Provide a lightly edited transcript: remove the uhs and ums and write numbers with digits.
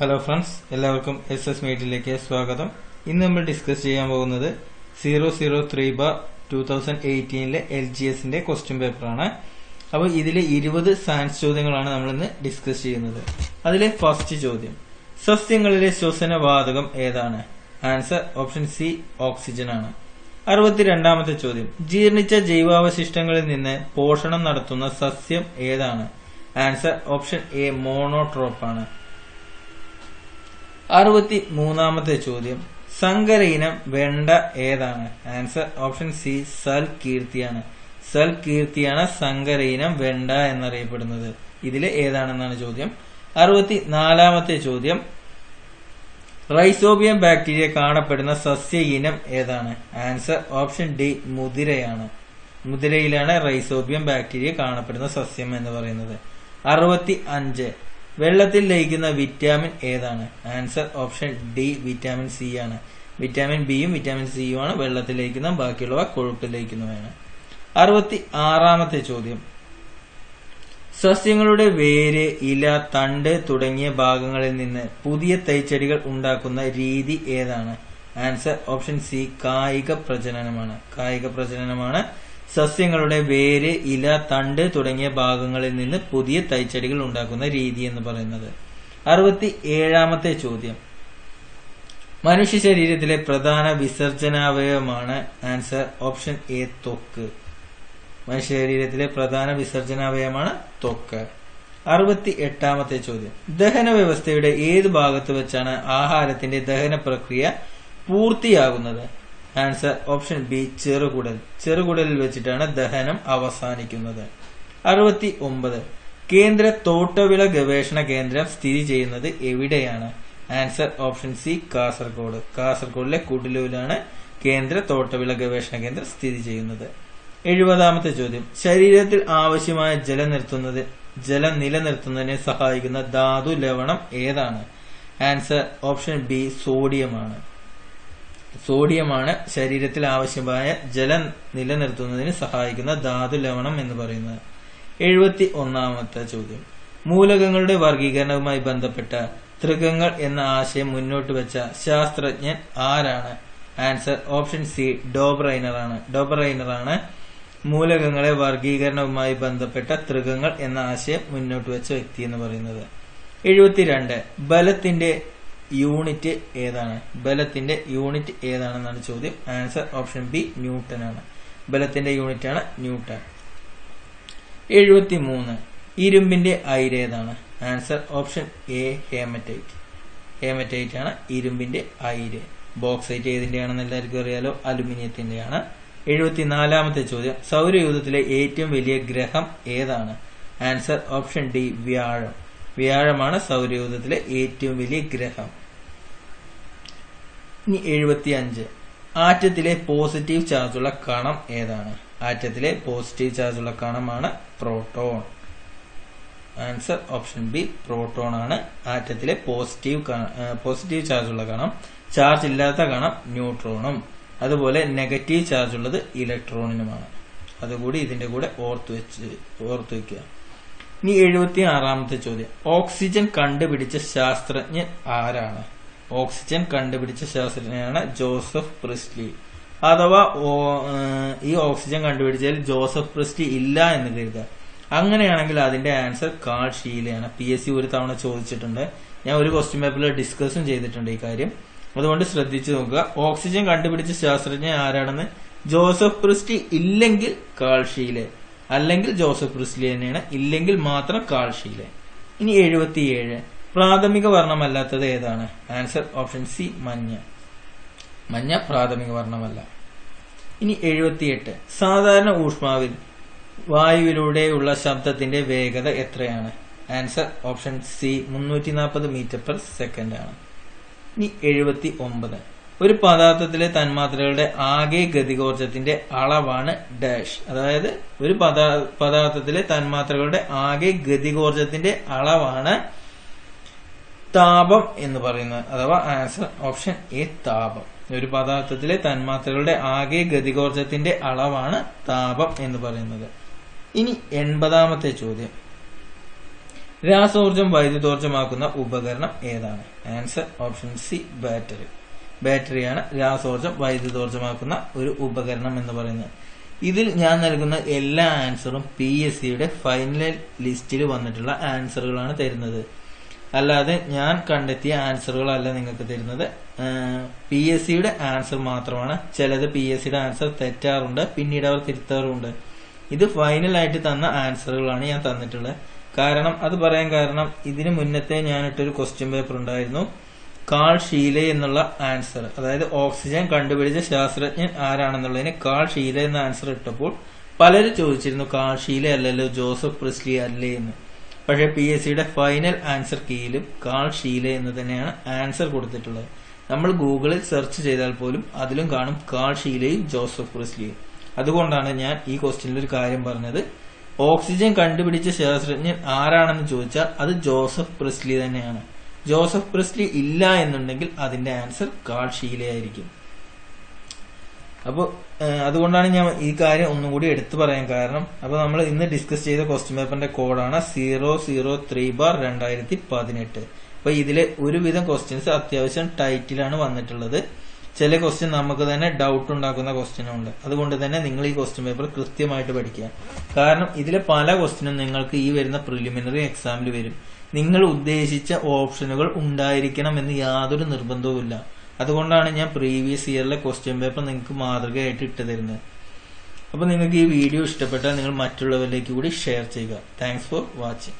Hello friends, എല്ലാവർക്കും SS മീറ്റിലേക്ക് സ്വാഗതം. ഇന്ന് നമ്മൾ ഡിസ്കസ് ചെയ്യാൻ പോകുന്നത് 003/2018 LGSന്റെ ക്വസ്റ്റ്യൻ പേപ്പറാണ്. അപ്പോൾ ഇതിലെ 20 സയൻസ് ചോദ്യങ്ങളാണ് നമ്മൾ ഇന്ന് ഡിസ്കസ് ചെയ്യുന്നത്. അതിലെ ഫസ്റ്റ് ചോദ്യം, സസ്യങ്ങളിലെ ശ്വസനവാതകം ഏതാണ്? ആൻസർ ഓപ്ഷൻ സി ഓക്സിജൻ ആണ്. 62ാമത്തെ ചോദ്യം, ജീർണിച്ച ജൈവാവശിഷ്ടങ്ങളിൽ നിന്ന് പോഷണം നടത്തുന്ന സസ്യം ഏതാണ്? ആൻസർ ഓപ്ഷൻ എ മോണോട്രോപ്പ് ആണ്. 63ാമത്തെ ചോദ്യം, സങ്കര ഇനം വെണ്ട ഏതാണ്? ആൻസർ ഓപ്ഷൻ സി സൽകീർത്തിയാണ്. സൽകീർത്തിയാണ് സങ്കര ഇനം വെണ്ട എന്നറിയപ്പെടുന്നത്. ഇതിലെ ഏതാണെന്നാണ് ചോദ്യം. 64ാമത്തെ ചോദ്യം, റൈസോബിയം ബാക്ടീരിയ കാണപ്പെടുന്ന സസ്യ ഇനം ഏതാണ്? ആൻസർ ഓപ്ഷൻ ഡി മുതിരയാണ്. മുതിരയിലാണ് റൈസോബിയം ബാക്ടീരിയ കാണപ്പെടുന്ന സസ്യം എന്ന് പറയുന്നത്. 65, വെള്ളത്തിൽ ലയിക്കുന്ന വിറ്റാമിൻ ഏതാണ്? Answer option D vitamin C ആണ്. വിറ്റാമിൻ ബിയും വിറ്റാമിൻ സിയും ആണ് വെള്ളത്തിൽ ലയിക്കുന്ന, ബാക്കിയുള്ളവ കൊഴുപ്പിൽ ലയിക്കുന്നവയാണ്. 66ാമത്തെ ചോദ്യം, സസ്യങ്ങളുടെ വേര്, ഇല, തണ്ട് തുടങ്ങിയ ഭാഗങ്ങളിൽ നിന്ന് പുതിയ തൈച്ചെടികൾ ഉണ്ടാക്കുന്ന രീതി ഏതാണ്? ആൻസർ ഓപ്ഷൻ സി കായിക പ്രജനനമാണ്. കായിക പ്രജനനമാണ് സസ്യങ്ങളുടെ വേര്, ഇല, തണ്ട് തുടങ്ങിയ ഭാഗങ്ങളിൽ നിന്ന് പുതിയ തൈച്ചെടികൾ ഉണ്ടാക്കുന്ന രീതി എന്ന് പറയുന്നത്. 67ാമത്തെ ചോദ്യം, മനുഷ്യ ശരീരത്തിലെ പ്രധാന വിസർജനാവയവമാണ്? ആൻസർ ഓപ്ഷൻ എ ത്വക്ക്. മനുഷ്യ ശരീരത്തിലെ പ്രധാന വിസർജനാവയവമാണ് ത്വക്ക്. 68ാമത്തെ ചോദ്യം, ദഹന വ്യവസ്ഥയുടെ ഏത് ഭാഗത്ത് വെച്ചാണ് ആഹാരത്തിന്റെ ദഹന പ്രക്രിയ പൂർത്തിയാകുന്നത്? ആൻസർ ഓപ്ഷൻ ബി ചെറുകുടൽ. ചെറുകുടലിൽ വെച്ചിട്ടാണ് ദഹനം അവസാനിക്കുന്നത്. 69, കേന്ദ്ര തോട്ടവിള ഗവേഷണ കേന്ദ്രം സ്ഥിതി ചെയ്യുന്നത് എവിടെയാണ്? Answer option C Kasaragod. കാസർഗോഡിലെ കുടിലൂരിലാണ് കേന്ദ്ര തോട്ടവിള ഗവേഷണ കേന്ദ്രം സ്ഥിതി ചെയ്യുന്നത്. 70ാമത്തെ ചോദ്യം, ശരീരത്തിൽ ആവശ്യമായ ജലം നിലനിർത്തുന്നതിന് സഹായിക്കുന്ന ധാതു ലവണം ഏതാണ്? ആൻസർ ഓപ്ഷൻ ബി സോഡിയമാണ്. സോഡിയമാണ് ശരീരത്തിൽ ആവശ്യമായ ജലം നിലനിർത്തുന്നതിന് സഹായിക്കുന്ന ധാതു ലവണം എന്ന് പറയുന്നത്. 71ാമത്തെ ചോദ്യം, മൂലകങ്ങളുടെ വർഗീകരണവുമായി ബന്ധപ്പെട്ട തൃകങ്ങൾ എന്ന ആശയം മുന്നോട്ട് വെച്ച ശാസ്ത്രജ്ഞൻ ആരാണ്? ആൻസർ ഓപ്ഷൻ സി ഡോബറൈനറാണ് മൂലകങ്ങളെ വർഗീകരണവുമായി ബന്ധപ്പെട്ട തൃകങ്ങൾ എന്ന ആശയം മുന്നോട്ട് വെച്ച വ്യക്തി എന്ന് പറയുന്നത്. 72, ബലത്തിന്റെ യൂണിറ്റ് ഏതാണ്? ബലത്തിന്റെ യൂണിറ്റ് ഏതാണെന്നാണ് ചോദ്യം. ആൻസർ ഓപ്ഷൻ ബി ന്യൂട്ടൺ ആണ്. ബലത്തിന്റെ യൂണിറ്റ് ആണ് ന്യൂട്ടൺ. 73, ഇരുമ്പിന്റെ അയിര് ഏതാണ്? Answer option A haematite. Haematite ആണ് ഇരുമ്പിന്റെ അയിര്. ബോക്സൈറ്റ് ഏതിന്റെയാണെന്ന് എല്ലാവർക്കും അറിയാലോ, അലുമിനിയത്തിന്റെയാണ്. 74ാമത്തെ ചോദ്യം, സൗരയൂഥത്തിലെ ഏറ്റവും വലിയ ഗ്രഹം ഏതാണ്? ആൻസർ ഓപ്ഷൻ ഡി വ്യാഴം. വ്യാഴമാണ് സൗരയൂഥത്തിലെ ഏറ്റവും വലിയ ഗ്രഹം. ഇനി 75, ആറ്റത്തിലെ പോസിറ്റീവ് ചാർജുള്ള കണം ഏതാണ്? ആറ്റത്തിലെ പോസിറ്റീവ് ചാർജുള്ള കണമാണ് proton. Answer option B proton ആണ് ആറ്റത്തിലെ പോസിറ്റീവ് ചാർജുള്ള കണം. ചാർജ് ഇല്ലാത്ത കണം ന്യൂട്രോണും, അതുപോലെ നെഗറ്റീവ് ചാർജ് ഉള്ളത് ഇലക്ട്രോണിനുമാണ്. അതുകൂടി ഇതിന്റെ കൂടെ ഓർത്തു വെക്കുക. ഇനി 76ാമത്തെ ചോദ്യം, ഓക്സിജൻ കണ്ടുപിടിച്ച ശാസ്ത്രജ്ഞൻ ആരാണ്? ഓക്സിജൻ കണ്ടുപിടിച്ച ശാസ്ത്രജ്ഞനാണ് ജോസഫ് പ്രിസ്ലി. അഥവാ ഈ ഓക്സിജൻ കണ്ടുപിടിച്ചാൽ ജോസഫ് പ്രിസ്ലി ഇല്ല എന്ന് കരുതുക. അങ്ങനെയാണെങ്കിൽ അതിന്റെ ആൻസർ കാൾ ഷീലയാണ്. PSC ഒരു തവണ ചോദിച്ചിട്ടുണ്ട്. ഞാൻ ഒരു ക്വസ്റ്റ്യൻ പേപ്പറിൽ ഡിസ്കസും ചെയ്തിട്ടുണ്ട് ഈ കാര്യം. അതുകൊണ്ട് ശ്രദ്ധിച്ചു നോക്കുക. ഓക്സിജൻ കണ്ടുപിടിച്ച ശാസ്ത്രജ്ഞൻ ആരാണെന്ന് ജോസഫ് പ്രിസ്ലി ഇല്ലെങ്കിൽ കാൾ ഷീലെ, അല്ലെങ്കിൽ ജോസഫ് പ്രിസ്ലി തന്നെയാണ്, ഇല്ലെങ്കിൽ മാത്രം കാൾ ഷീലെ. ഇനി 77, പ്രാഥമിക വർണ്ണമല്ലാത്തത് ഏതാണ്? ആൻസർ ഓപ്ഷൻ സി മഞ്ഞ. മഞ്ഞ പ്രാഥമിക വർണ്ണമല്ല. ഇനി 78, സാധാരണ ഊഷ്മാവിൽ വായുവിലൂടെയുള്ള ശബ്ദത്തിന്റെ വേഗത എത്രയാണ്? ആൻസർ ഓപ്ഷൻ സി 340 മീറ്റർ/സെക്കൻഡ് ആണ്. ഇനി 79, ഒരു പദാർത്ഥത്തിലെ തന്മാത്രകളുടെ ആകെ ഗതികോർജത്തിന്റെ അളവാണ് ഡാഷ്. അതായത് ഒരു പദാർത്ഥത്തിലെ തന്മാത്രകളുടെ ആകെ ഗതികോർജത്തിന്റെ അളവാണ് താപം എന്ന് പറയുന്നത്. അഥവാ ആൻസർ ഓപ്ഷൻ എ താപം. ഒരു പദാർത്ഥത്തിലെ തന്മാത്രകളുടെ ആകെ ഗതികോർജത്തിന്റെ അളവാണ് താപം എന്ന് പറയുന്നത്. ഇനി 80ാമത്തെ ചോദ്യം, രാസോർജം വൈദ്യുതോർജ്ജമാക്കുന്ന ഉപകരണം ഏതാണ്? Answer option C battery. ബാറ്ററിയാണ് രാസോർജം വൈദ്യുതോർജ്ജമാക്കുന്ന ഒരു ഉപകരണം എന്ന് പറയുന്നത്. ഇതിൽ ഞാൻ നൽകുന്ന എല്ലാ ആൻസറും PSCയുടെ ഫൈനൽ ലിസ്റ്റിൽ വന്നിട്ടുള്ള ആൻസറുകളാണ് തരുന്നത്. അല്ലാതെ ഞാൻ കണ്ടെത്തിയ ആൻസറുകളല്ല നിങ്ങൾക്ക് തരുന്നത്. PSCയുടെ ആൻസർ മാത്രമാണ്. ചിലത് PSCയുടെ ആൻസർ തെറ്റാറുണ്ട്, പിന്നീട് അവർ തിരുത്താറുണ്ട്. ഇത് ഫൈനലായിട്ട് തന്ന ആൻസറുകളാണ് ഞാൻ തന്നിട്ടുള്ളത്. കാരണം അത് പറയാൻ കാരണം ഇതിന് മുന്നത്തെ ഞാൻ ഇട്ടൊരു ക്വസ്റ്റ്യൻ പേപ്പർ ഉണ്ടായിരുന്നു. കാൾ ഷീലെ എന്നുള്ള ആൻസർ, അതായത് ഓക്സിജൻ കണ്ടുപിടിച്ച ശാസ്ത്രജ്ഞൻ ആരാണെന്നുള്ളതിന് കാൾ ഷീലെ എന്ന ആൻസർ ഇട്ടപ്പോൾ പലരും ചോദിച്ചിരുന്നു കാൾ ഷീലെ അല്ലല്ലോ ജോസഫ് പ്രിസ്ലി അല്ലേ എന്ന്. പക്ഷേ PSCയുടെ ഫൈനൽ ആൻസർ കീയിലും കാൾ ഷീലെ എന്ന് തന്നെയാണ് ആൻസർ കൊടുത്തിട്ടുള്ളത്. നമ്മൾ ഗൂഗിളിൽ സെർച്ച് ചെയ്താൽ പോലും അതിലും കാണും കാൾ ഷീലെയും ജോസഫ് പ്രിസ്ലിയും. അതുകൊണ്ടാണ് ഞാൻ ഈ ക്വസ്റ്റ്യനിൽ ഒരു കാര്യം പറഞ്ഞത്. ഓക്സിജൻ കണ്ടുപിടിച്ച ശാസ്ത്രജ്ഞൻ ആരാണെന്ന് ചോദിച്ചാൽ അത് ജോസഫ് പ്രിസ്ലി തന്നെയാണ്. ജോസഫ് പ്രിസ്ലി ഇല്ല എന്നുണ്ടെങ്കിൽ അതിന്റെ ആൻസർ കാൾ ഷീലെ ആയിരിക്കും. അപ്പോൾ അതുകൊണ്ടാണ് ഞാൻ ഈ കാര്യം ഒന്നും കൂടി എടുത്തു പറയാൻ കാരണം. അപ്പോൾ നമ്മൾ ഇന്ന് ഡിസ്കസ് ചെയ്ത ക്വസ്റ്റ്യൻ പേപ്പറിന്റെ കോഡാണ് 003/2018. അപ്പൊ ഇതിലെ ഒരുവിധം ക്വസ്റ്റ്യൻസ് അത്യാവശ്യം ടൈറ്റിലാണ് വന്നിട്ടുള്ളത്. ചില ക്വസ്റ്റ്യൻ നമുക്ക് തന്നെ ഡൗട്ട് ഉണ്ടാക്കുന്ന ക്വസ്റ്റ്യനും ഉണ്ട്. അതുകൊണ്ട് തന്നെ നിങ്ങൾ ഈ ക്വസ്റ്റ്യൻ പേപ്പർ കൃത്യമായിട്ട് പഠിക്കുക. കാരണം ഇതിലെ പല ക്വസ്റ്റ്യനും നിങ്ങൾക്ക് ഈ വരുന്ന പ്രിലിമിനറി എക്സാമിൽ വരും. നിങ്ങൾ ഉദ്ദേശിച്ച ഓപ്ഷനുകൾ ഉണ്ടായിരിക്കണം എന്ന് യാതൊരു നിർബന്ധവുമില്ല. അതുകൊണ്ടാണ് ഞാൻ പ്രീവിയസ് ഇയറിലെ ക്വസ്റ്റ്യൻ പേപ്പർ നിങ്ങൾക്ക് മാതൃകയായിട്ട് ഇട്ട് തരുന്നത്. അപ്പൊ നിങ്ങൾക്ക് ഈ വീഡിയോ ഇഷ്ടപ്പെട്ടാൽ നിങ്ങൾ മറ്റുള്ളവരിലേക്ക് കൂടി ഷെയർ ചെയ്യുക. Thanks for watching.